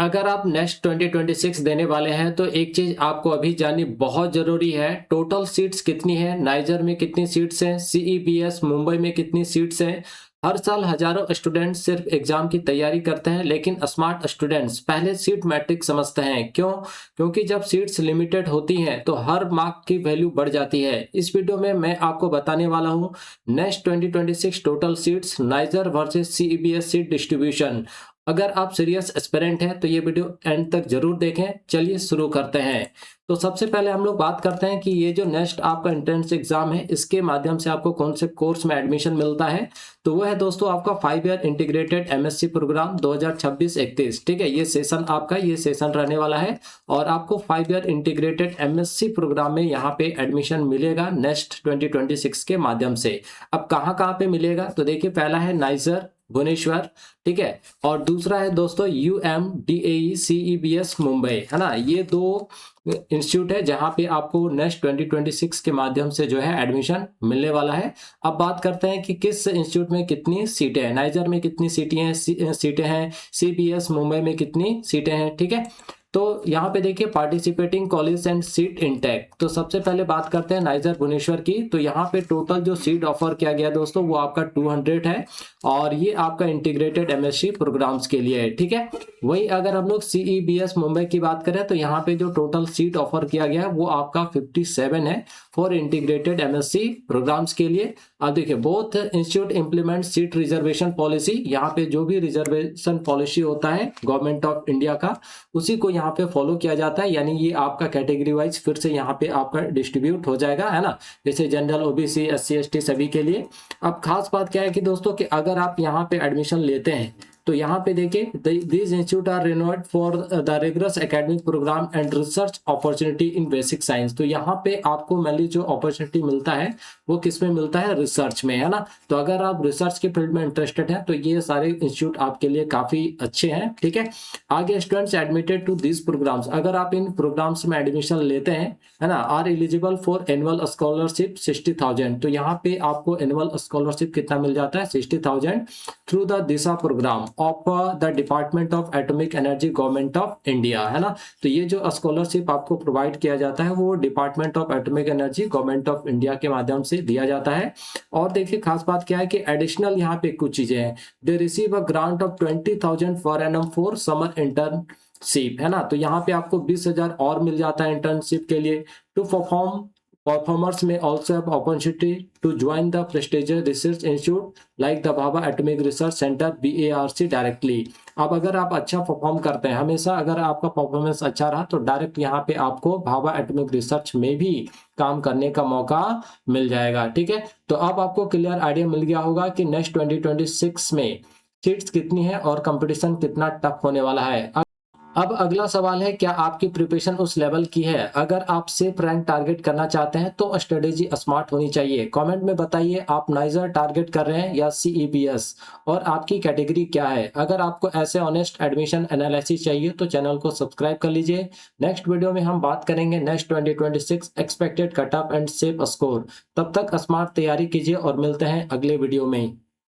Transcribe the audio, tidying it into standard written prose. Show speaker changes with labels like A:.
A: अगर आप नेक्स्ट 2026 देने वाले हैं तो एक चीज आपको अभी जाननी बहुत जरूरी है। टोटल सीट्स कितनी है, नाइजर में कितनी सीट्स हैं, सीईबीएस मुंबई में कितनी सीट्स हैं। हर साल हजारों स्टूडेंट सिर्फ एग्जाम की तैयारी करते हैं, लेकिन स्मार्ट स्टूडेंट्स पहले सीट मैट्रिक समझते हैं। क्यों? क्योंकि जब सीट्स लिमिटेड होती हैं तो हर मार्क की वैल्यू बढ़ जाती है। इस वीडियो में मैं आपको बताने वाला हूँ next 2026 total seats, NISER versus CEBS seat distribution. अगर आप सीरियस एस्पिरेंट हैं तो ये वीडियो एंड तक जरूर देखें। चलिए शुरू करते हैं। तो सबसे पहले हम लोग बात करते हैं कि ये जो नेक्स्ट आपका एंट्रेंस एग्जाम है, इसके माध्यम से आपको कौन से कोर्स में एडमिशन मिलता है। तो वो है दोस्तों आपका 5 ईयर इंटीग्रेटेड एमएससी प्रोग्राम 2026-31। ठीक है, ये सेशन रहने वाला है और आपको 5 ईयर इंटीग्रेटेड एमएससी प्रोग्राम में यहाँ पे एडमिशन मिलेगा नेक्स्ट 2026 के माध्यम से। अब कहाँ कहाँ पे मिलेगा, तो देखिए पहला है नाइजर भुवनेश्वर, ठीक है, और दूसरा है दोस्तों UMDAE CEBS मुंबई, है ना। ये दो इंस्टीट्यूट है जहां पे आपको नेक्स्ट 2026 के माध्यम से जो है एडमिशन मिलने वाला है। अब बात करते हैं कि किस इंस्टीट्यूट में कितनी सीटें हैं। नाइजर में कितनी सीटें हैं, CBS मुंबई में कितनी सीटें हैं, ठीक है। तो यहाँ पे देखिए participating college and seat intake. तो सबसे पहले बात करते हैं नाइजर भुवनेश्वर की। तो यहाँ पे टोटल जो सीट ऑफर किया गया दोस्तों वो आपका 200 है और ये आपका इंटीग्रेटेड एमएससी प्रोग्राम्स के लिए है, ठीक है। वही अगर हम लोग CEBS मुंबई की बात करें तो यहाँ पे जो टोटल सीट ऑफर किया गया है वो आपका 57 है फॉर इंटीग्रेटेड एमएससी प्रोग्राम्स के लिए। अब देखिए both institute implement seat reservation policy. यहाँ पे जो भी रिजर्वेशन पॉलिसी होता है गवर्नमेंट ऑफ इंडिया का, उसी को यहाँ पे फॉलो किया जाता है। यानी ये आपका कैटेगरी वाइज फिर से यहाँ पे आपका डिस्ट्रीब्यूट हो जाएगा, है ना, जैसे जनरल, OBC, SC ST सभी के लिए। अब खास बात क्या है कि दोस्तों कि अगर आप यहाँ पे एडमिशन लेते हैं तो यहाँ पे देखिए this institute are renowned for the rigorous academic program and research opportunity in basic science. तो यहाँ पे आपको मेनली जो अपॉर्चुनिटी मिलता है वो किस में मिलता है, रिसर्च में, है ना। तो अगर आप रिसर्च के फील्ड में इंटरेस्टेड हैं तो ये सारे इंस्टीट्यूट आपके लिए काफी अच्छे हैं, ठीक है। आगे students admitted to this programs, अगर आप इन प्रोग्राम्स में एडमिशन लेते हैं, है ना, are eligible for annual scholarship 60,000। तो यहाँ पे आपको एनुअल स्कॉलरशिप कितना मिल जाता है, 60,000 through the DISHA program of the department of atomic energy government of India, है ना। तो ये जो स्कॉलरशिप आपको प्रोवाइड किया जाता है वो department of atomic energy government of India के माध्यम से दिया जाता है। और देखिए खास बात क्या है कि एडिशनल यहाँ पे कुछ चीजें हैं। They receive a grant of 20,000 for annum for summer internship, है ना। तो यहाँ पे आपको 20,000 और मिल जाता है इंटर्नशिप के लिए। टू परफॉर्मर्स में also have opportunity to join the prestigious research institute like the Bhabha atomic research centre BARC directly. अब अगर आप अच्छा परफॉर्म करते हैं, हमेशा अगर आपका परफॉर्मेंस अच्छा रहा तो डायरेक्ट यहाँ पे आपको भाभा एटॉमिक रिसर्च में भी काम करने का मौका मिल जाएगा, ठीक है। तो अब आपको क्लियर आइडिया मिल गया होगा कि नेक्स्ट 2026 में सीट्स कितनी है और कंपटीशन कितना टफ होने वाला है। अब अगला सवाल है, क्या आपकी प्रिपरेशन उस लेवल की है। अगर आप सेफ रैंक टारगेट करना चाहते हैं तो स्ट्रेटेजी स्मार्ट होनी चाहिए। कमेंट में बताइए आप नाइजर टारगेट कर रहे हैं या CEBS और आपकी कैटेगरी क्या है। अगर आपको ऐसे ऑनेस्ट एडमिशन एनालिसिस चाहिए तो चैनल को सब्सक्राइब कर लीजिए। नेक्स्ट वीडियो में हम बात करेंगे next 2026 expected cut off and safe score. तब तक स्मार्ट तैयारी कीजिए और मिलते हैं अगले वीडियो में।